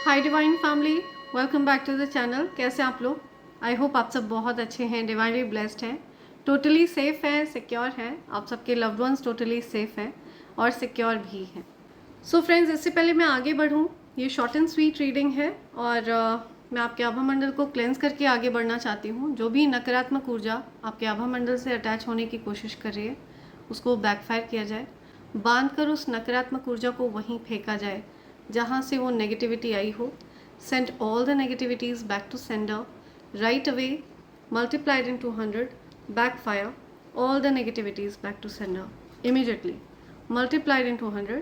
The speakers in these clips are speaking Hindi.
Hi divine family, welcome back to the channel. कैसे आप लोग? आई होप आप सब बहुत अच्छे हैं, डिवाइनली ब्लेस्ड हैं, टोटली सेफ हैं, सिक्योर हैं। आप सबके लव्ड वंस टोटली सेफ हैं और सिक्योर भी हैं। सो फ्रेंड्स, इससे पहले मैं आगे बढ़ूं, ये शॉर्ट एंड स्वीट रीडिंग है और मैं आपके आभा मंडल को क्लेंस करके आगे बढ़ना चाहती हूँ। जो भी नकारात्मक ऊर्जा आपके आभा मंडल से अटैच होने की कोशिश कर रही है उसको बैकफायर किया जाए, बांध कर उस नकारात्मक ऊर्जा को वहीं फेंका जाए जहाँ से वो नेगेटिविटी आई हो। Send all the negativities back to sender right away, multiplied in 200, backfire all the negativities back to sender immediately, multiplied in 200।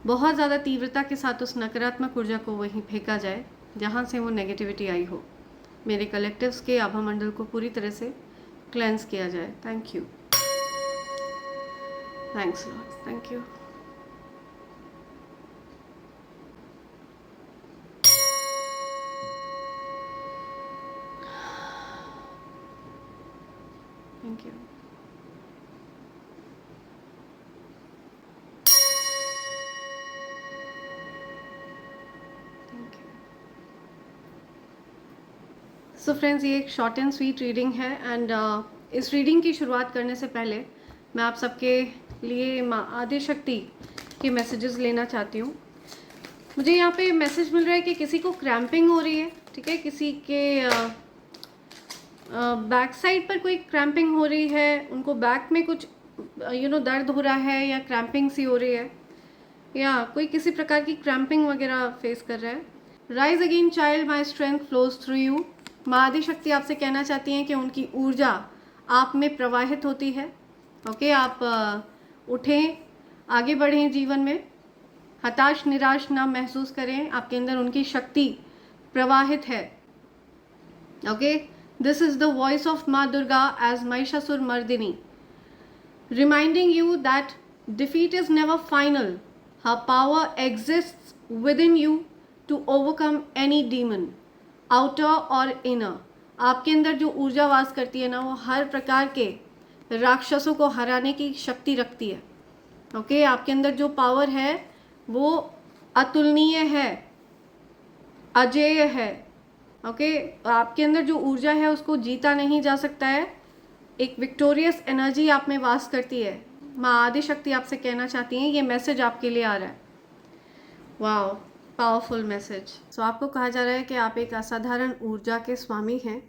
बहुत ज़्यादा तीव्रता के साथ उस नकारात्मक ऊर्जा को वहीं फेंका जाए जहाँ से वो नेगेटिविटी आई हो। मेरे कलेक्टिव्स के आभा मंडल को पूरी तरह से क्लेंस किया जाए। Thank you, thanks Lord, thank you. Thank you. Thank you. So friends, ये एक शॉर्ट एंड स्वीट रीडिंग है एंड इस रीडिंग की शुरुआत करने से पहले मैं आप सबके लिए माँ आदि शक्ति के मैसेजेस लेना चाहती हूँ। मुझे यहाँ पे मैसेज मिल रहा है कि किसी को क्रैम्पिंग हो रही है, ठीक है, किसी के बैक साइड पर कोई क्रैम्पिंग हो रही है, उनको बैक में कुछ दर्द हो रहा है या क्रैम्पिंग सी हो रही है या कोई किसी प्रकार की क्रैम्पिंग वगैरह फेस कर रहा है। Rise again child, my strength flows through you. माँ आदि शक्ति आपसे कहना चाहती हैं कि उनकी ऊर्जा आप में प्रवाहित होती है। ओके, आप उठें, आगे बढ़ें जीवन में, हताश निराश ना महसूस करें, आपके अंदर उनकी शक्ति प्रवाहित है। Okay, this is the voice of माँ Durga as Mahishasura Mardini, reminding you that defeat is never final. Her power exists within you to overcome any demon, outer or inner. आपके अंदर जो ऊर्जा वास करती है ना, वो हर प्रकार के राक्षसों को हराने की शक्ति रखती है। ओके, आपके अंदर जो पावर है वो अतुलनीय है, अजेय है। ओके, आपके अंदर जो ऊर्जा है उसको जीता नहीं जा सकता है। एक विक्टोरियस एनर्जी आप में वास करती है। माँ आदि शक्ति आपसे कहना चाहती हैं, ये मैसेज आपके लिए आ रहा है। Wow, powerful message. सो आपको कहा जा रहा है कि आप एक असाधारण ऊर्जा के स्वामी हैं।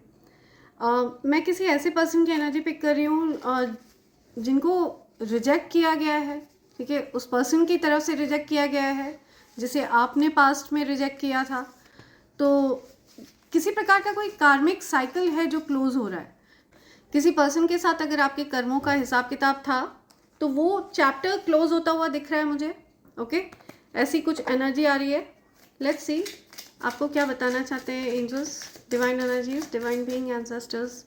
मैं किसी ऐसे पर्सन की एनर्जी पिक कर रही हूँ जिनको रिजेक्ट किया गया है, ठीक है, उस पर्सन की तरफ से रिजेक्ट किया गया है जिसे आपने पास्ट में रिजेक्ट किया था। तो किसी प्रकार का कोई कार्मिक साइकिल है जो क्लोज हो रहा है। किसी पर्सन के साथ अगर आपके कर्मों का हिसाब किताब था तो वो चैप्टर क्लोज होता हुआ दिख रहा है मुझे। ओके, ऐसी कुछ एनर्जी आ रही है। लेट्स सी आपको क्या बताना चाहते हैं angels, divine energies, divine being, ancestors,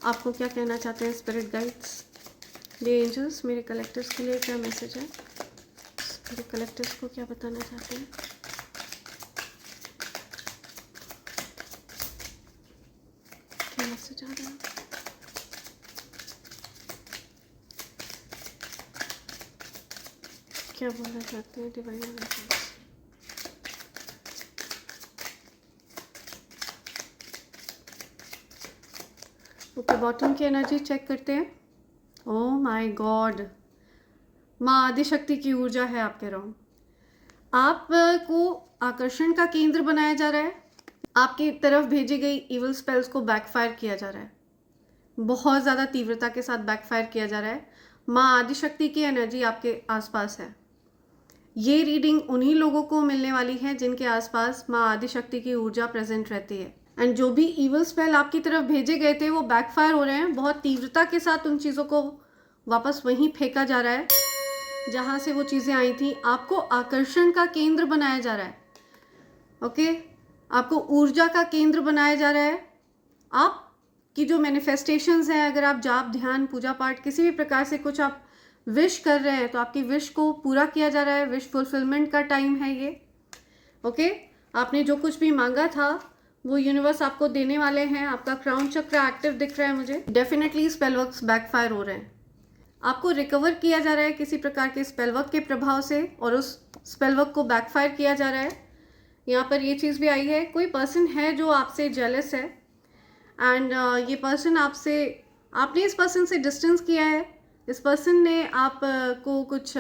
आपको क्या कहना चाहते हैं स्पिरिट गाइड्स। ये एंजल्स मेरे कलेक्टर्स के लिए क्या मैसेज है, मेरे कलेक्टर्स को क्या बताना चाहते हैं। क्या मैसेज आ रहा है? क्या बोलना चाहते हैं डिवाइन एनर्जीज। ओके, बॉटम की एनर्जी चेक करते हैं। ओह माय गॉड, माँ आदि शक्ति की ऊर्जा है। आप कह रहा हूँ आपको आकर्षण का केंद्र बनाया जा रहा है। आपकी तरफ भेजी गई इविल स्पेल्स को बैकफायर किया जा रहा है, बहुत ज़्यादा तीव्रता के साथ बैकफायर किया जा रहा है। माँ आदि शक्ति की एनर्जी आपके आसपास है। ये रीडिंग उन्हीं लोगों को मिलने वाली है जिनके आसपास माँ आदि शक्ति की ऊर्जा प्रेजेंट रहती है। एंड जो भी इविल स्पेल आपकी तरफ भेजे गए थे वो बैकफायर हो रहे हैं। बहुत तीव्रता के साथ उन चीज़ों को वापस वहीं फेंका जा रहा है जहाँ से वो चीज़ें आई थी। आपको आकर्षण का केंद्र बनाया जा रहा है। ओके, आपको ऊर्जा का केंद्र बनाया जा रहा है। आपकी जो मैनिफेस्टेशंस हैं, अगर आप जाप, ध्यान, पूजा पाठ, किसी भी प्रकार से कुछ आप विश कर रहे हैं तो आपकी विश को पूरा किया जा रहा है। विश फुलफिलमेंट का टाइम है ये। ओके, आपने जो कुछ भी मांगा था वो यूनिवर्स आपको देने वाले हैं। आपका क्राउन चक्र एक्टिव दिख रहा है मुझे। डेफिनेटली स्पेल वर्क्स बैकफायर हो रहे हैं। आपको रिकवर किया जा रहा है किसी प्रकार के स्पेल वर्क के प्रभाव से और उस स्पेल वर्क को बैकफायर किया जा रहा है। यहाँ पर ये चीज़ भी आई है, कोई पर्सन है जो आपसे जेलस है एंड ये पर्सन आपसे, आपने इस पर्सन से डिस्टेंस किया है, इस पर्सन ने आप को कुछ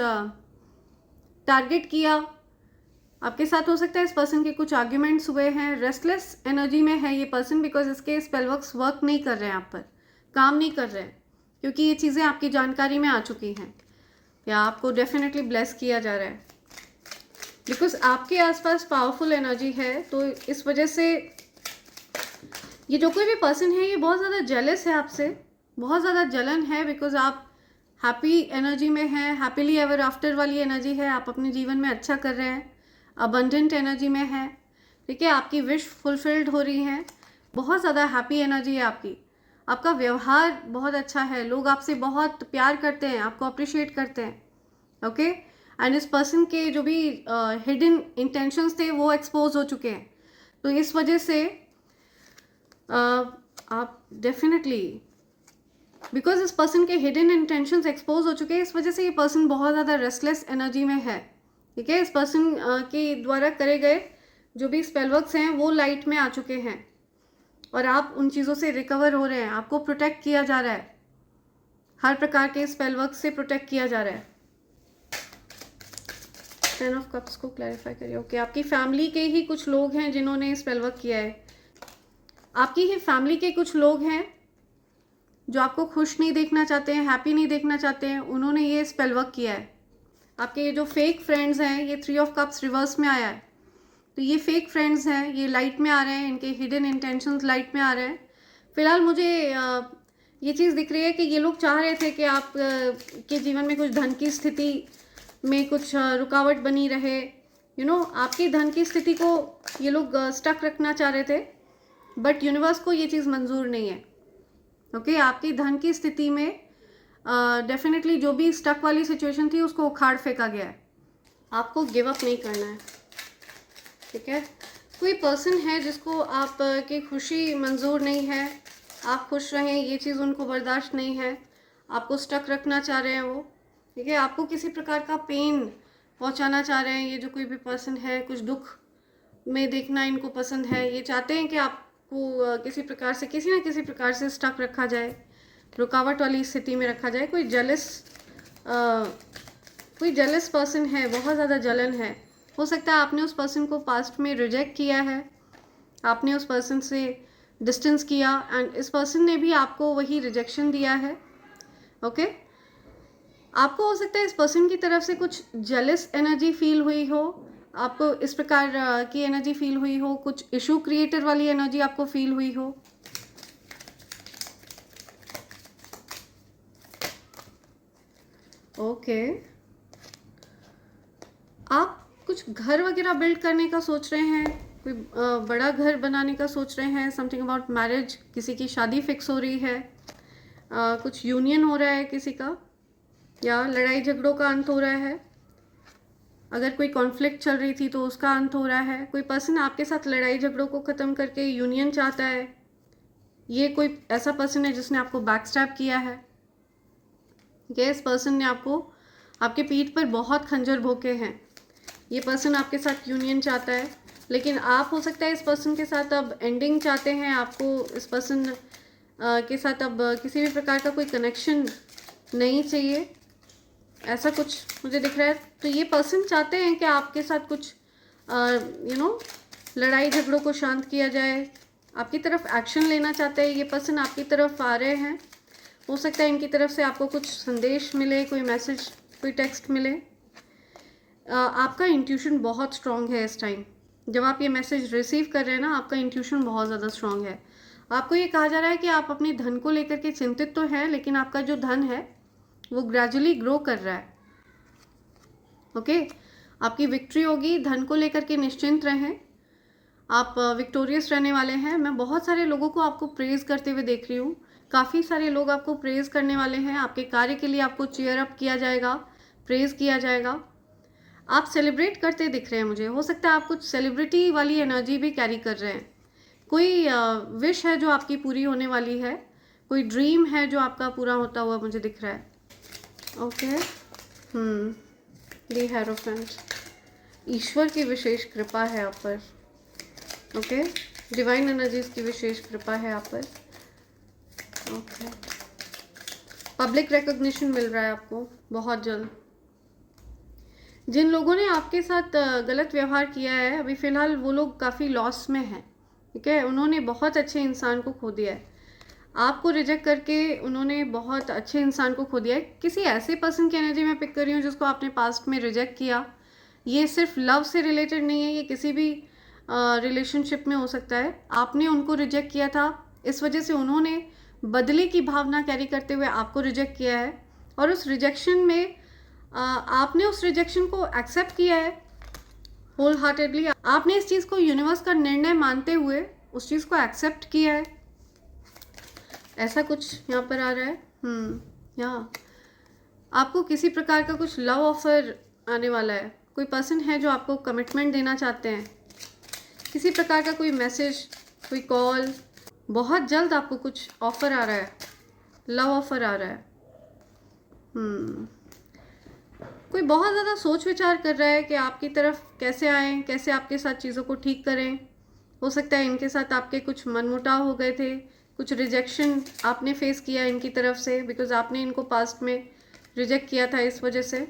टारगेट किया, आपके साथ हो सकता है इस पर्सन के कुछ आर्ग्यूमेंट्स हुए हैं, रेस्टलेस एनर्जी में है ये पर्सन बिकॉज इसके स्पेल वर्क नहीं कर रहे हैं, आप पर काम नहीं कर रहे हैं, क्योंकि ये चीज़ें आपकी जानकारी में आ चुकी हैं या आपको डेफिनेटली ब्लेस किया जा रहा है बिकॉज आपके आसपास पावरफुल एनर्जी है। तो इस वजह से ये जो कोई भी पर्सन है ये बहुत ज़्यादा जेलस है आपसे, बहुत ज़्यादा जलन है बिकॉज आप हैप्पी एनर्जी में हैं, हैप्पीली एवर आफ्टर वाली एनर्जी है, आप अपने जीवन में अच्छा कर रहे हैं, अबंडेंट एनर्जी में है, ठीक है, आपकी विश फुलफिल्ड हो रही है, बहुत ज़्यादा हैप्पी एनर्जी है आपकी, आपका व्यवहार बहुत अच्छा है, लोग आपसे बहुत प्यार करते हैं, आपको अप्रिशिएट करते हैं, ओके। एंड इस पर्सन के जो भी हिडन इंटेंशंस थे वो एक्सपोज हो चुके हैं, तो इस वजह से आप डेफिनेटली बिकॉज इस पर्सन के हिडन इंटेंशंस एक्सपोज हो चुके हैं, इस वजह से ये पर्सन बहुत ज़्यादा रेस्टलेस एनर्जी में है, ठीक है। इस पर्सन के द्वारा करे गए जो भी स्पेल वर्क्स हैं वो लाइट में आ चुके हैं और आप उन चीज़ों से रिकवर हो रहे हैं, आपको प्रोटेक्ट किया जा रहा है, हर प्रकार के स्पेल वर्क से प्रोटेक्ट किया जा रहा है। 10 ऑफ कप्स को क्लैरिफाई करिए, ओके। आपकी फैमिली के ही कुछ लोग हैं जिन्होंने स्पेल वर्क किया है, आपकी ही फैमिली के कुछ लोग हैं जो आपको खुश नहीं देखना चाहते हैं, हैप्पी नहीं देखना चाहते हैं, उन्होंने ये स्पेल वर्क किया है। आपके ये जो फेक फ्रेंड्स हैं, ये 3 ऑफ कप्स रिवर्स में आया है, तो ये फेक फ्रेंड्स हैं, ये लाइट में आ रहे हैं, इनके हिडन इंटेंशंस लाइट में आ रहे हैं। फिलहाल मुझे ये चीज़ दिख रही है कि ये लोग चाह रहे थे कि आप के जीवन में कुछ धन की स्थिति में कुछ रुकावट बनी रहे, आपकी धन की स्थिति को ये लोग स्टक रखना चाह रहे थे, बट यूनिवर्स को ये चीज़ मंजूर नहीं है, ओके। आपकी धन की स्थिति में डेफिनेटली जो भी स्टक वाली सिचुएशन थी उसको उखाड़ फेंका गया है, आपको गिव अप नहीं करना है, ठीक है। कोई पर्सन है जिसको आप की खुशी मंजूर नहीं है, आप खुश रहें ये चीज़ उनको बर्दाश्त नहीं है, आपको स्टक रखना चाह रहे हैं वो, ठीक है। आपको किसी प्रकार का पेन पहुंचाना चाह रहे हैं, ये जो कोई भी पर्सन है, कुछ दुख में देखना इनको पसंद है, ये चाहते हैं कि आपको किसी प्रकार से, किसी ना किसी प्रकार से स्टक रखा जाए, रुकावट वाली स्थिति में रखा जाए। कोई जेलस पर्सन है, बहुत ज़्यादा जलन है, हो सकता है आपने उस पर्सन को पास्ट में रिजेक्ट किया है, आपने उस पर्सन से डिस्टेंस किया एंड इस पर्सन ने भी आपको वही रिजेक्शन दिया है, ओके। आपको हो सकता है इस पर्सन की तरफ से कुछ जेलस एनर्जी फील हुई हो, आपको इस प्रकार की एनर्जी फील हुई हो, कुछ इशू क्रिएटर वाली एनर्जी आपको फील हुई हो, ओके। आप कुछ घर वगैरह बिल्ड करने का सोच रहे हैं, कोई बड़ा घर बनाने का सोच रहे हैं, समथिंग अबाउट मैरिज, किसी की शादी फिक्स हो रही है, कुछ यूनियन हो रहा है किसी का, या लड़ाई झगड़ों का अंत हो रहा है, अगर कोई कॉन्फ्लिक्ट चल रही थी तो उसका अंत हो रहा है, कोई पर्सन आपके साथ लड़ाई झगड़ों को ख़त्म करके यूनियन चाहता है, ये कोई ऐसा पर्सन है जिसने आपको बैकस्टैब किया है, इस पर्सन ने आपको, आपके पीठ पर बहुत खंजर भोंके हैं, ये पर्सन आपके साथ यूनियन चाहता है, लेकिन आप हो सकता है इस पर्सन के साथ अब एंडिंग चाहते हैं, आपको इस पर्सन के साथ अब किसी भी प्रकार का कोई कनेक्शन नहीं चाहिए, ऐसा कुछ मुझे दिख रहा है। तो ये पर्सन चाहते हैं कि आपके साथ कुछ लड़ाई झगड़ों को शांत किया जाए, आपकी तरफ एक्शन लेना चाहते हैं, ये पर्सन आपकी तरफ आ रहे हैं, हो सकता है इनकी तरफ से आपको कुछ संदेश मिले, कोई मैसेज, कोई टेक्स्ट मिले। आपका इंट्यूशन बहुत स्ट्रांग है इस टाइम, जब आप ये मैसेज रिसीव कर रहे हैं ना, आपका इंट्यूशन बहुत ज़्यादा स्ट्रांग है। आपको ये कहा जा रहा है कि आप अपने धन को लेकर के चिंतित तो हैं, लेकिन आपका जो धन है वो ग्रेजुअली ग्रो कर रहा है, ओके। आपकी विक्ट्री होगी, धन को लेकर के निश्चिंत रहें, आप विक्टोरियस रहने वाले हैं। मैं बहुत सारे लोगों को आपको प्रेज करते हुए देख रही हूँ, काफ़ी सारे लोग आपको प्रेज करने वाले हैं, आपके कार्य के लिए आपको चीयर अप किया जाएगा, प्रेज किया जाएगा, आप सेलिब्रेट करते दिख रहे हैं मुझे। हो सकता है आप कुछ सेलिब्रिटी वाली एनर्जी भी कैरी कर रहे हैं, कोई विश है जो आपकी पूरी होने वाली है, कोई ड्रीम है जो आपका पूरा होता हुआ मुझे दिख रहा है, ओके। द हेरोफेंट, ईश्वर की विशेष कृपा है आप पर। ओके, डिवाइन एनर्जीज की विशेष कृपा है आप पर। ओके, पब्लिक रिकॉग्निशन मिल रहा है आपको बहुत जल्द। जिन लोगों ने आपके साथ गलत व्यवहार किया है, अभी फ़िलहाल वो लोग काफ़ी लॉस में हैं, ठीक है। उन्होंने बहुत अच्छे इंसान को खो दिया है, आपको रिजेक्ट करके उन्होंने बहुत अच्छे इंसान को खो दिया है। किसी ऐसे पर्सन की एनर्जी मैं पिक कर रही हूँ जिसको आपने पास्ट में रिजेक्ट किया। ये सिर्फ लव से रिलेटेड नहीं है, ये किसी भी रिलेशनशिप में हो सकता है। आपने उनको रिजेक्ट किया था, इस वजह से उन्होंने बदले की भावना कैरी करते हुए आपको रिजेक्ट किया है, और उस रिजेक्शन में आपने उस रिजेक्शन को एक्सेप्ट किया है होल हार्टेडली। आपने इस चीज़ को यूनिवर्स का निर्णय मानते हुए उस चीज़ को एक्सेप्ट किया है, ऐसा कुछ यहाँ पर आ रहा है। यहाँ आपको किसी प्रकार का कुछ लव ऑफर आने वाला है। कोई पर्सन है जो आपको कमिटमेंट देना चाहते हैं, किसी प्रकार का कोई मैसेज, कोई कॉल, बहुत जल्द आपको कुछ ऑफर आ रहा है, लव ऑफर आ रहा है। कोई बहुत ज़्यादा सोच विचार कर रहा है कि आपकी तरफ कैसे आएँ, कैसे आपके साथ चीज़ों को ठीक करें। हो सकता है इनके साथ आपके कुछ मनमुटाव हो गए थे, कुछ रिजेक्शन आपने फेस किया इनकी तरफ से, बिकॉज आपने इनको पास्ट में रिजेक्ट किया था। इस वजह से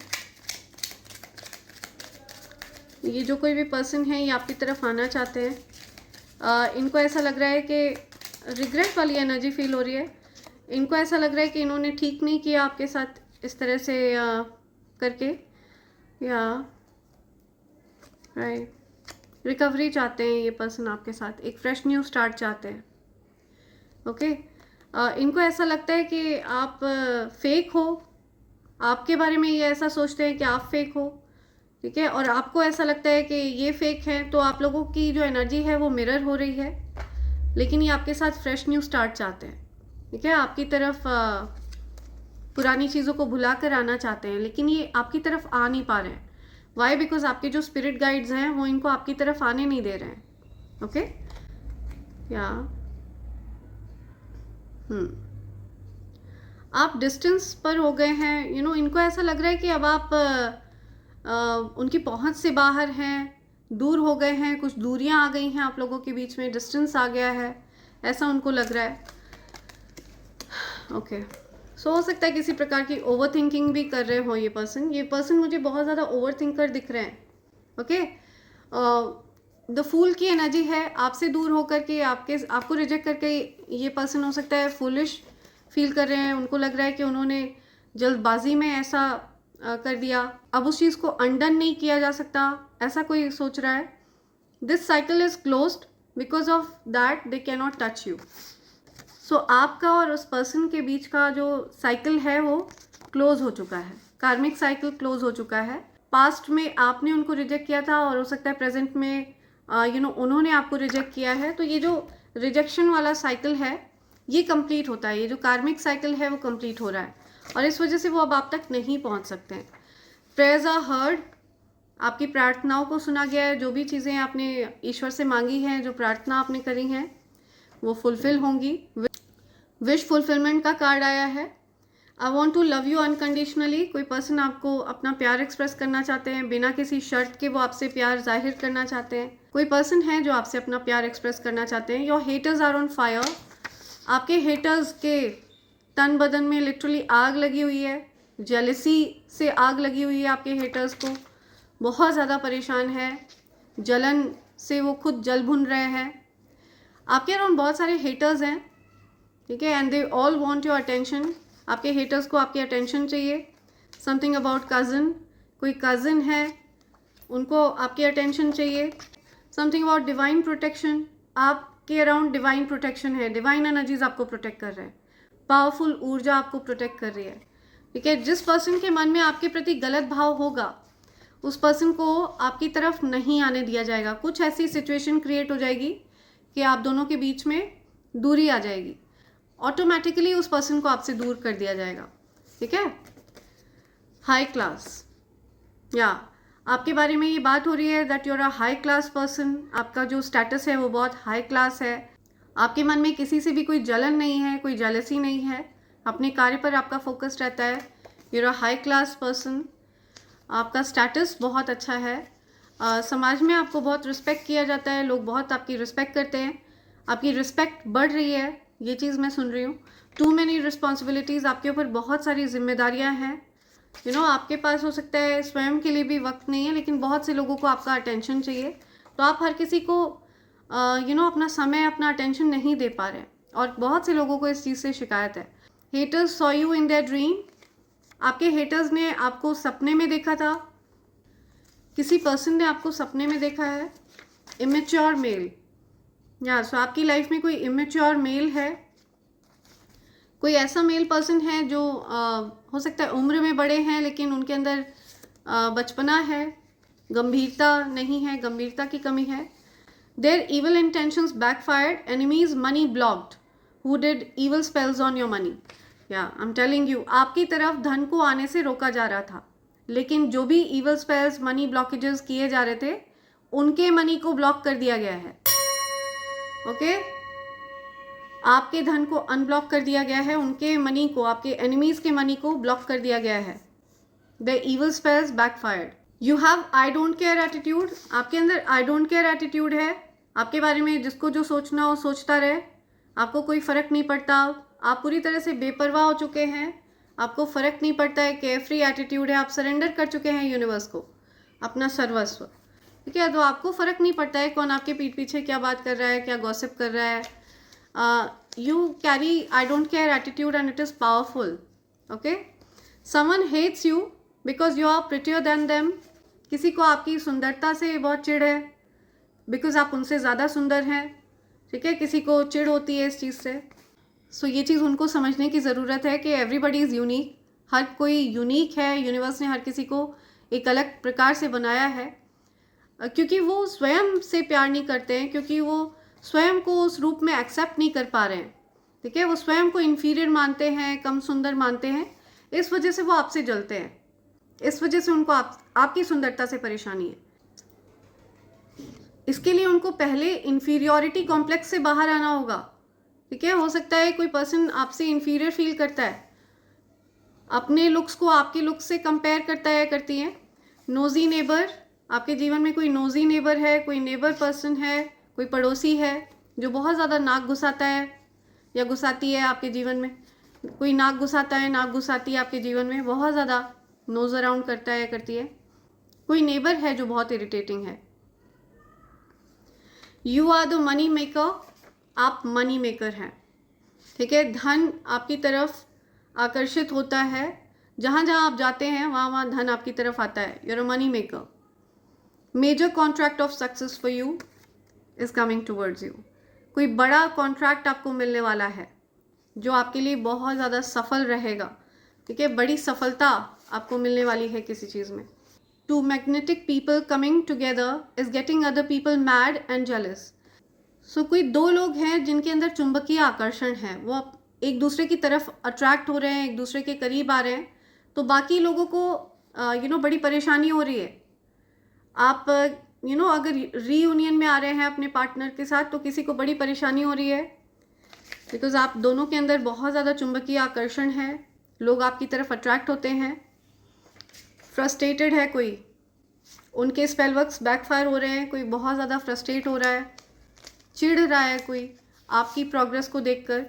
ये जो कोई भी पर्सन है ये आपकी तरफ आना चाहते हैं। इनको ऐसा लग रहा है कि रिग्रेट वाली एनर्जी फील हो रही है। इनको ऐसा लग रहा है कि इन्होंने ठीक नहीं किया आपके साथ इस तरह से करके, या राइट, रिकवरी चाहते हैं ये पर्सन आपके साथ, एक फ्रेश न्यू स्टार्ट चाहते हैं। ओके, इनको ऐसा लगता है कि आप फेक हो, आपके बारे में ये ऐसा सोचते हैं कि आप फेक हो, ठीक है, और आपको ऐसा लगता है कि ये फेक है, तो आप लोगों की जो एनर्जी है वो मिरर हो रही है, लेकिन ये आपके साथ फ्रेश न्यू स्टार्ट चाहते हैं, ठीक है। आपकी तरफ पुरानी चीज़ों को भुला कर आना चाहते हैं, लेकिन ये आपकी तरफ आ नहीं पा रहे हैं। वाई? बिकॉज आपके जो स्पिरिट गाइड्स हैं वो इनको आपकी तरफ आने नहीं दे रहे हैं। ओके, या आप डिस्टेंस पर हो गए हैं। इनको ऐसा लग रहा है कि अब आप उनकी पहुंच से बाहर हैं, दूर हो गए हैं, कुछ दूरियां आ गई हैं आप लोगों के बीच में, डिस्टेंस आ गया है, ऐसा उनको लग रहा है। ओके, सो हो सकता है किसी प्रकार की ओवर थिंकिंग भी कर रहे हो ये पर्सन मुझे बहुत ज़्यादा ओवर थिंकर दिख रहे हैं। ओके, द फूल की एनर्जी है, आपसे दूर होकर के आपको रिजेक्ट करके ये पर्सन हो सकता है फूलिश फील कर रहे हैं। उनको लग रहा है कि उन्होंने जल्दबाजी में ऐसा कर दिया, अब उस चीज़ को अनडन नहीं किया जा सकता, ऐसा कोई सोच रहा है। This cycle is closed, because of that they can not touch you. So आपका और उस पर्सन के बीच का जो साइकिल है वो क्लोज हो चुका है, कार्मिक साइकिल क्लोज हो चुका है। पास्ट में आपने उनको रिजेक्ट किया था, और हो सकता है प्रेजेंट में उन्होंने आपको रिजेक्ट किया है। तो ये जो रिजेक्शन वाला साइकिल है ये कंप्लीट होता है, ये जो कार्मिक साइकिल है वो कंप्लीट हो रहा है, और इस वजह से वो अब आप तक नहीं पहुंच सकते हैं। प्रेयर्स आर हर्ड, आपकी प्रार्थनाओं को सुना गया है। जो भी चीज़ें आपने ईश्वर से मांगी हैं, जो प्रार्थना आपने करी हैं, वो फुलफिल होंगी। विश फुलफिलमेंट का कार्ड आया है। I want to love you unconditionally. कोई पर्सन आपको अपना प्यार एक्सप्रेस करना चाहते हैं, बिना किसी शर्त के वो आपसे प्यार जाहिर करना चाहते हैं। कोई पर्सन है जो आपसे अपना प्यार एक्सप्रेस करना चाहते हैं। Your haters are on fire, आपके हेटर्स के तन बदन में लिटरली आग लगी हुई है, जेलसी से आग लगी हुई है। आपके हेटर्स को बहुत ज़्यादा परेशान है, जलन से वो खुद जल भुन रहे हैं। आपके अराउंड बहुत सारे हेटर्स हैं, ठीक है, and they all want your attention. आपके हेटर्स को आपकी अटेंशन चाहिए। समथिंग अबाउट कज़न, कोई कज़न है उनको आपकी अटेंशन चाहिए। समथिंग अबाउट डिवाइन प्रोटेक्शन, आपके अराउंड डिवाइन प्रोटेक्शन है, डिवाइन एनर्जीज आपको प्रोटेक्ट कर रहे हैं, पावरफुल ऊर्जा आपको प्रोटेक्ट कर रही है, ठीक है। जिस पर्सन के मन में आपके प्रति गलत भाव होगा उस पर्सन को आपकी तरफ नहीं आने दिया जाएगा। कुछ ऐसी सिचुएशन क्रिएट हो जाएगी कि आप दोनों के बीच में दूरी आ जाएगी, ऑटोमेटिकली उस पर्सन को आपसे दूर कर दिया जाएगा, ठीक है। हाई क्लास, या आपके बारे में ये बात हो रही है that you are a high class person. आपका जो स्टेटस है वो बहुत हाई क्लास है। आपके मन में किसी से भी कोई जलन नहीं है, कोई जेलसी नहीं है, अपने कार्य पर आपका फोकस रहता है। You are a high class person, आपका स्टेटस बहुत अच्छा है। समाज में आपको बहुत रिस्पेक्ट किया जाता है, लोग बहुत आपकी रिस्पेक्ट करते हैं, आपकी रिस्पेक्ट बढ़ रही है, ये चीज़ मैं सुन रही हूँ। टू मैनी रिस्पॉन्सिबिलिटीज़, आपके ऊपर बहुत सारी जिम्मेदारियाँ हैं। आपके पास हो सकता है स्वयं के लिए भी वक्त नहीं है, लेकिन बहुत से लोगों को आपका अटेंशन चाहिए, तो आप हर किसी को अपना समय, अपना अटेंशन नहीं दे पा रहे हैं, और बहुत से लोगों को इस चीज़ से शिकायत है। Haters saw you in their dream, आपके हेटर्स ने आपको सपने में देखा था, किसी पर्सन ने आपको सपने में देखा है। इमेच्योर मेल, या सो आपकी लाइफ में कोई इमेच्योर मेल है, कोई ऐसा मेल पर्सन है जो हो सकता है उम्र में बड़े हैं, लेकिन उनके अंदर बचपना है, गंभीरता नहीं है, गंभीरता की कमी है। Their evil intentions backfired, enemies money blocked, who did evil spells on your money. या आई एम टेलिंग यू, आपकी तरफ धन को आने से रोका जा रहा था, लेकिन जो भी इवल स्पेल्स, मनी ब्लॉकेजेस किए जा रहे थे, उनके मनी को ब्लॉक कर दिया गया है। ओके, आपके धन को अनब्लॉक कर दिया गया है, उनके मनी को, आपके एनिमीज के मनी को ब्लॉक कर दिया गया है। The evil spells backfired. You have I don't care attitude, आपके अंदर आई डोंट केयर एटीट्यूड है, आपके बारे में जिसको जो सोचना हो सोचता रहे, आपको कोई फ़र्क नहीं पड़ता, आप पूरी तरह से बेपरवाह हो चुके हैं, आपको फ़र्क नहीं पड़ता है, केयर फ्री एटीट्यूड है, आप सरेंडर कर चुके हैं यूनिवर्स को अपना सर्वस्व। ठीक है, तो आपको फ़र्क नहीं पड़ता है कौन आपके पीठ पीछे क्या बात कर रहा है, क्या गॉसिप कर रहा है। You carry I don't care attitude and it is powerful. Okay, someone hates you because you are prettier than them. किसी को आपकी सुंदरता से बहुत चिढ़ है, बिकॉज आप उनसे ज़्यादा सुंदर हैं. ठीक है, किसी को चिढ़ होती है इस चीज़ से. सो ये चीज़ उनको समझने की ज़रूरत है कि एवरीबडी इज़ यूनिक. हर कोई यूनिक है, यूनिवर्स ने हर किसी को एक अलग प्रकार से बनाया है, क्योंकि वो स्वयं से प्यार नहीं करते हैं, क्योंकि वो स्वयं को उस रूप में एक्सेप्ट नहीं कर पा रहे हैं. ठीक है, वो स्वयं को इन्फीरियर मानते हैं, कम सुंदर मानते हैं. इस वजह से वो आपसे जलते हैं, इस वजह से उनको आपकी सुंदरता से परेशानी है. इसके लिए उनको पहले इन्फीरियोरिटी कॉम्प्लेक्स से बाहर आना होगा. ठीक है, हो सकता है कोई पर्सन आपसे इन्फीरियर फील करता है, अपने लुक्स को आपके लुक्स से कंपेयर करता है, करती है. नोजी नेबर, आपके जीवन में कोई नोजी नेबर है, कोई नेबर पर्सन है, कोई पड़ोसी है जो बहुत ज़्यादा नाक घुसाता है या घुसाती है आपके जीवन में. कोई नाक घुसाता है, नाक घुसाती है आपके जीवन में, बहुत ज़्यादा नोज अराउंड करता है, करती है. कोई नेबर है जो बहुत इरिटेटिंग है. You are the money maker, आप मनी मेकर हैं. ठीक है, धन आपकी तरफ आकर्षित होता है, जहाँ जहाँ आप जाते हैं वहाँ वहाँ धन आपकी तरफ आता है. You are a money maker. Major contract of success for you is coming towards you. कोई बड़ा कॉन्ट्रैक्ट आपको मिलने वाला है जो आपके लिए बहुत ज़्यादा सफल रहेगा. ठीक है, बड़ी सफलता आपको मिलने वाली है किसी चीज़ में. Two magnetic people coming together is getting other people mad and jealous. So कोई दो लोग हैं जिनके अंदर चुंबकीय आकर्षण है, वो एक दूसरे की तरफ अट्रैक्ट हो रहे हैं, एक दूसरे के करीब आ रहे हैं, तो बाकी लोगों को बड़ी परेशानी हो रही है. आप अगर रीयूनियन में आ रहे हैं अपने पार्टनर के साथ, तो किसी को बड़ी परेशानी हो रही है, बिकॉज आप दोनों के अंदर बहुत ज़्यादा चुंबकीय आकर्षण है, लोग आपकी तरफ अट्रैक्ट होते हैं. फ्रस्ट्रेटेड है कोई, उनके स्पेल वर्क्स बैकफायर हो रहे हैं, कोई बहुत ज़्यादा फ्रस्ट्रेट हो रहा है, चिढ़ रहा है कोई आपकी प्रोग्रेस को देखकर.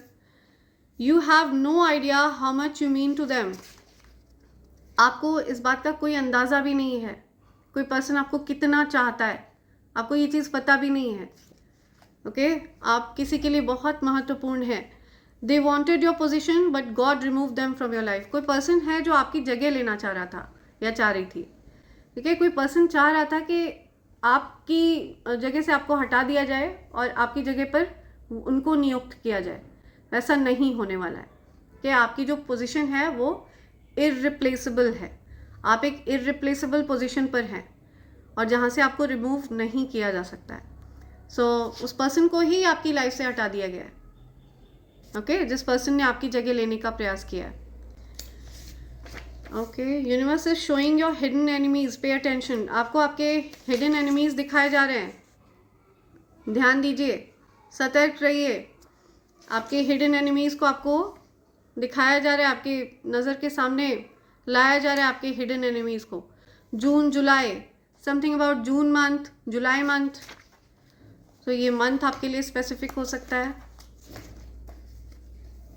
You have no idea how much you mean to them. आपको इस बात का कोई अंदाज़ा भी नहीं है कोई पर्सन आपको कितना चाहता है, आपको ये चीज़ पता भी नहीं है. ओके, आप किसी के लिए बहुत महत्वपूर्ण है. They wanted your position but God remove them from your life. कोई पर्सन है जो आपकी जगह लेना चाह रहा था या चाह रही थी. ठीक है, कोई पर्सन चाह रहा था कि आपकी जगह से आपको हटा दिया जाए और आपकी जगह पर उनको नियुक्त किया जाए. ऐसा नहीं होने वाला है कि आपकी जो पोजीशन है वो इररिप्लेसेबल है. आप एक इररिप्लेसेबल पोजीशन पर हैं और जहाँ से आपको रिमूव नहीं किया जा सकता है. सो उस पर्सन को ही आपकी लाइफ से हटा दिया गया है. ओके, जिस पर्सन ने आपकी जगह लेने का प्रयास किया है. Okay, universe is showing your hidden enemies, pay attention. आपको आपके हिडन एनिमीज दिखाए जा रहे हैं, ध्यान दीजिए, सतर्क रहिए. आपके हिडन एनिमीज को आपको दिखाया जा रहा है, आपकी नज़र के सामने लाया जा रहा है आपके हिडन एनिमीज को. June July something about June month, July month, तो ये मंथ आपके लिए स्पेसिफिक हो सकता है।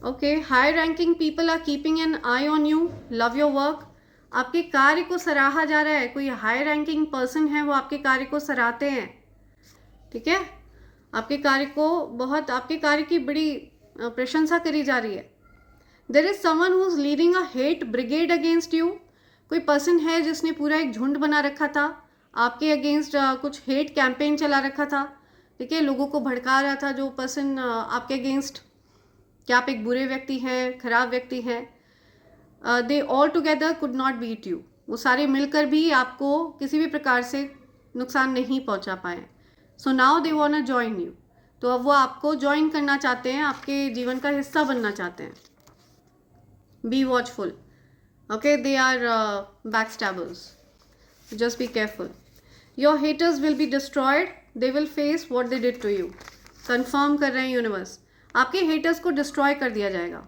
Okay, high ranking people are keeping an eye on you, love your work. आपके कार्य को सराहा जा रहा है, कोई हाई रैंकिंग पर्सन है वो आपके कार्य को सराहते हैं, ठीक है, आपके कार्य को बहुत, आपके कार्य की बड़ी प्रशंसा करी जा रही है। There is someone who is leading a hate brigade against you, कोई पर्सन है जिसने पूरा एक झुंड बना रखा था आपके अगेंस्ट, कुछ हेट कैंपेन चला रखा था, ठीक है, लोगों को भड़का रहा था जो पर्सन आपके अगेंस्ट कि आप एक बुरे व्यक्ति हैं, खराब व्यक्ति हैं। They all together could not beat you, वो सारे मिलकर भी आपको किसी भी प्रकार से नुकसान नहीं पहुंचा पाए। So now they want to join you, तो अब वो आपको ज्वाइन करना चाहते हैं, आपके जीवन का हिस्सा बनना चाहते हैं। Be watchful, okay, they are back stabbers, just be careful. Your haters will be destroyed, they will face what they did to you. Confirm कर रहे हैं यूनिवर्स, आपके हेटर्स को डिस्ट्रॉय कर दिया जाएगा।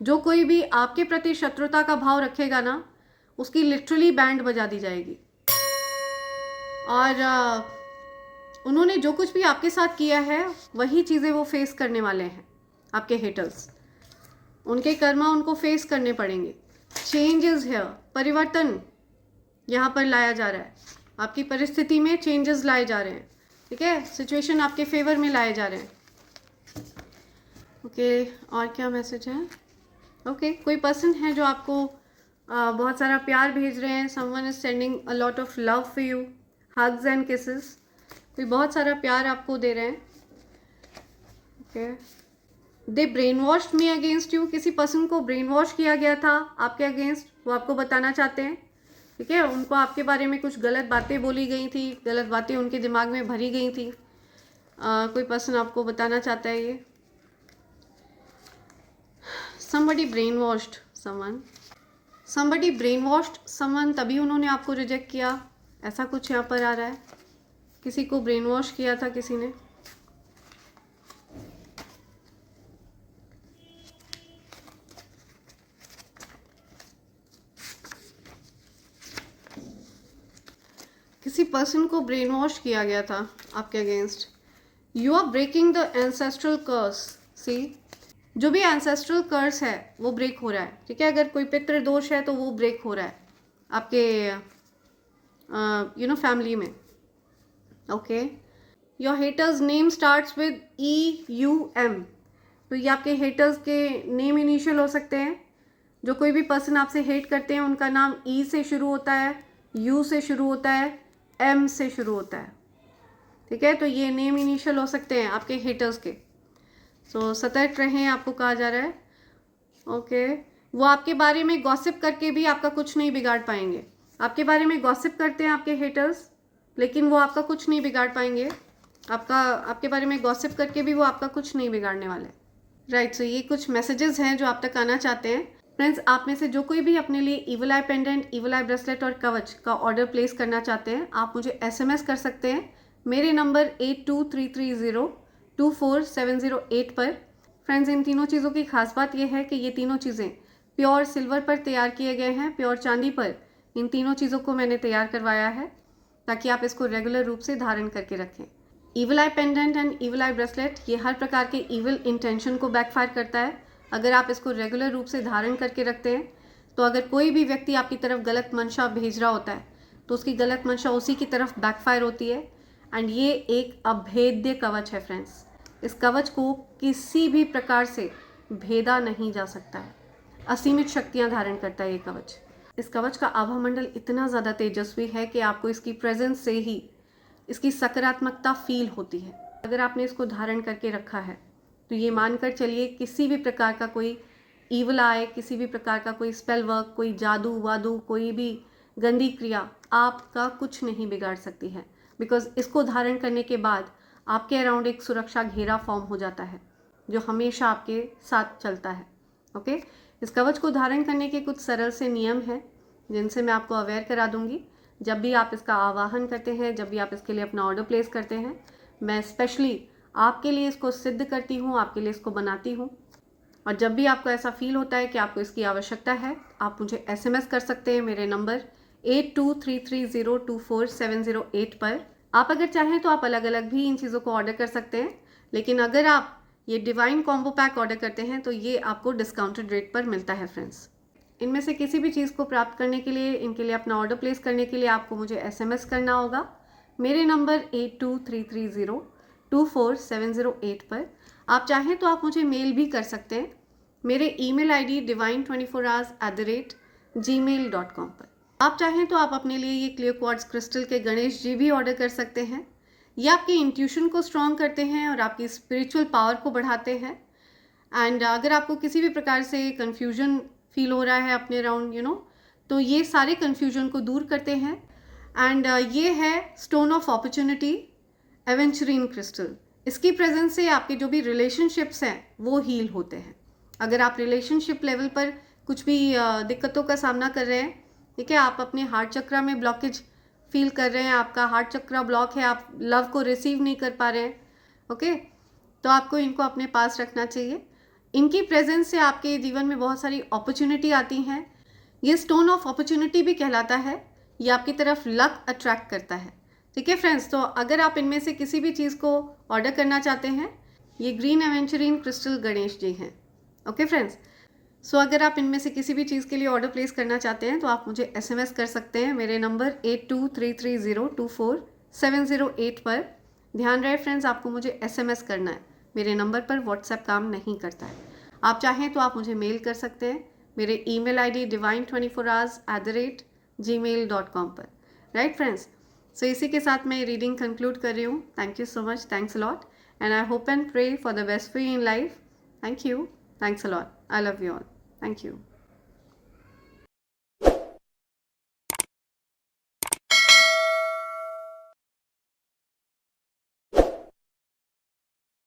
जो कोई भी आपके प्रति शत्रुता का भाव रखेगा ना, उसकी लिटरली बैंड बजा दी जाएगी। और उन्होंने जो कुछ भी आपके साथ किया है वही चीज़ें वो फेस करने वाले हैं, आपके हेटर्स, उनके कर्मा उनको फेस करने पड़ेंगे। चेंजेस है, परिवर्तन यहाँ पर लाया जा रहा है, आपकी परिस्थिति में चेंजेस लाए जा रहे हैं, ठीक है, सिचुएशन आपके फेवर में लाए जा रहे हैं। ओके, और क्या मैसेज है? ओके, कोई पर्सन है जो आपको बहुत सारा प्यार भेज रहे हैं, someone is sending a lot of love for you, hugs and kisses, कोई बहुत सारा प्यार आपको दे रहे हैं। Okay, they brain washed me against you, किसी पर्सन को ब्रेन वॉश किया गया था आपके अगेंस्ट, वो आपको बताना चाहते हैं, ठीक है, उनको आपके बारे में कुछ गलत बातें बोली गई थी, गलत बातें उनके दिमाग में भरी गई थी, कोई पर्सन आपको बताना चाहता है ये। somebody brainwashed someone, somebody brainwashed someone, तभी उन्होंने आपको रिजेक्ट किया, ऐसा कुछ यहाँ पर आ रहा है, किसी को ब्रेन वॉश किया था किसी ने। किसी पर्सन को ब्रेन वॉश किया गया था आपके against. You are breaking the ancestral curse, see, जो भी एंसेस्ट्रल कर्स है वो ब्रेक हो रहा है, ठीक है, अगर कोई पितृ दोष है तो वो ब्रेक हो रहा है आपके फैमिली में। Okay, your haters name starts with EUM, तो ये आपके हेटर्स के नेम इनिशियल हो सकते हैं। जो कोई भी पर्सन आपसे हेट करते हैं उनका नाम E से शुरू होता है, U से शुरू होता है, M से शुरू होता है, ठीक है, तो ये नेम इनिशियल हो सकते हैं आपके हेटर्स के। सो सतर्क रहें, आपको कहा जा रहा है। ओके, वो आपके बारे में गॉसिप करके भी आपका कुछ नहीं बिगाड़ पाएंगे। आपके बारे में गॉसिप करते हैं आपके हेटर्स, लेकिन वो आपका कुछ नहीं बिगाड़ पाएंगे। आपके बारे में गॉसिप करके भी वो आपका कुछ नहीं बिगाड़ने वाले, राइट। सो ये कुछ मैसेजेस हैं जो आप तक आना चाहते हैं। फ्रेंड्स, आप में से जो कोई भी अपने लिए ईवल आई पेंडेंट, ईवल आई ब्रेसलेट और कवच का ऑर्डर प्लेस करना चाहते हैं, आप मुझे SMS कर सकते हैं मेरे नंबर 8233024708 पर। फ्रेंड्स, इन तीनों चीज़ों की खास बात यह है कि ये तीनों चीज़ें प्योर सिल्वर पर तैयार किए गए हैं, प्योर चांदी पर इन तीनों चीज़ों को मैंने तैयार करवाया है ताकि आप इसको रेगुलर रूप से धारण करके रखें। Evil I pendant and evil I bracelet ये हर प्रकार के ईवल इंटेंशन को बैकफायर करता है अगर आप इसको रेगुलर रूप से धारण करके रखते हैं। तो अगर कोई भी व्यक्ति आपकी तरफ गलत मंशा भेज रहा होता है तो उसकी गलत मंशा उसी की तरफ बैकफायर होती है। एंड ये एक अभेद्य कवच है फ्रेंड्स, इस कवच को किसी भी प्रकार से भेदा नहीं जा सकता है, असीमित शक्तियाँ धारण करता है ये कवच। इस कवच का आभा मंडल इतना ज़्यादा तेजस्वी है कि आपको इसकी प्रेजेंस से ही इसकी सकारात्मकता फील होती है। अगर आपने इसको धारण करके रखा है तो ये मानकर चलिए किसी भी प्रकार का कोई ईवल आए, किसी भी प्रकार का कोई स्पेल वर्क, कोई जादू वादू, कोई भी गंदी क्रिया आपका कुछ नहीं बिगाड़ सकती है। बिकॉज इसको धारण करने के बाद आपके अराउंड एक सुरक्षा घेरा फॉर्म हो जाता है जो हमेशा आपके साथ चलता है। ओके, इस कवच को धारण करने के कुछ सरल से नियम हैं जिनसे मैं आपको अवेयर करा दूंगी। जब भी आप इसका आवाहन करते हैं, जब भी आप इसके लिए अपना ऑर्डर प्लेस करते हैं, मैं स्पेशली आपके लिए इसको सिद्ध करती हूँ, आपके लिए इसको बनाती हूँ। और जब भी आपको ऐसा फील होता है कि आपको इसकी आवश्यकता है, आप मुझे SMS कर सकते हैं मेरे नंबर 8233024708 पर। आप अगर चाहें तो आप अलग अलग भी इन चीज़ों को ऑर्डर कर सकते हैं, लेकिन अगर आप ये डिवाइन कॉम्बो पैक ऑर्डर करते हैं तो ये आपको डिस्काउंटेड रेट पर मिलता है फ्रेंड्स। इनमें से किसी भी चीज़ को प्राप्त करने के लिए, इनके लिए अपना ऑर्डर प्लेस करने के लिए आपको मुझे SMS करना होगा मेरे नंबर 8233024708 पर। आप चाहें तो आप मुझे मेल भी कर सकते हैं मेरे ईमेल ID divine24hours@gmail.com पर। आप चाहें तो आप अपने लिए ये क्लियर क्वार्ट्ज क्रिस्टल के गणेश जी भी ऑर्डर कर सकते हैं। ये आपके इंट्यूशन को स्ट्रॉन्ग करते हैं और आपकी स्पिरिचुअल पावर को बढ़ाते हैं। एंड अगर आपको किसी भी प्रकार से कन्फ्यूजन फील हो रहा है अपने अराउंड तो ये सारे कन्फ्यूजन को दूर करते हैं। एंड ये है स्टोन ऑफ अपॉर्चुनिटी एवेंचुरीन क्रिस्टल। इसकी प्रेजेंस से आपके जो भी रिलेशनशिप्स हैं वो हील होते हैं। अगर आप रिलेशनशिप लेवल पर कुछ भी दिक्कतों का सामना कर रहे हैं, ठीक है, आप अपने हार्ट चक्रा में ब्लॉकेज फील कर रहे हैं, आपका हार्ट चक्रा ब्लॉक है, आप लव को रिसीव नहीं कर पा रहे हैं, ओके, तो आपको इनको अपने पास रखना चाहिए। इनकी प्रेजेंस से आपके जीवन में बहुत सारी अपॉर्चुनिटी आती हैं। ये स्टोन ऑफ अपॉर्चुनिटी भी कहलाता है। ये आपकी तरफ लक अट्रैक्ट करता है, ठीक है फ्रेंड्स। तो अगर आप इनमें से किसी भी चीज़ को ऑर्डर करना चाहते हैं, ये ग्रीन एवेंचुरीन क्रिस्टल गणेश जी हैं, ओके फ्रेंड्स। सो अगर आप इनमें से किसी भी चीज़ के लिए ऑर्डर प्लेस करना चाहते हैं तो आप मुझे SMS कर सकते हैं मेरे नंबर 8233024708 पर। ध्यान रहे फ्रेंड्स, आपको मुझे SMS करना है, मेरे नंबर पर व्हाट्सएप काम नहीं करता है। आप चाहें तो आप मुझे मेल कर सकते हैं मेरे ईमेल ID divine24hours@gmail.com पर। राइट फ्रेंड्स, सो इसी के साथ मैं रीडिंग कंक्लूड कर रही हूँ। Thank you so much, thanks a lot, and I hope and pray for the best for you in life. Thank you, thanks a lot, I love you all, thank you.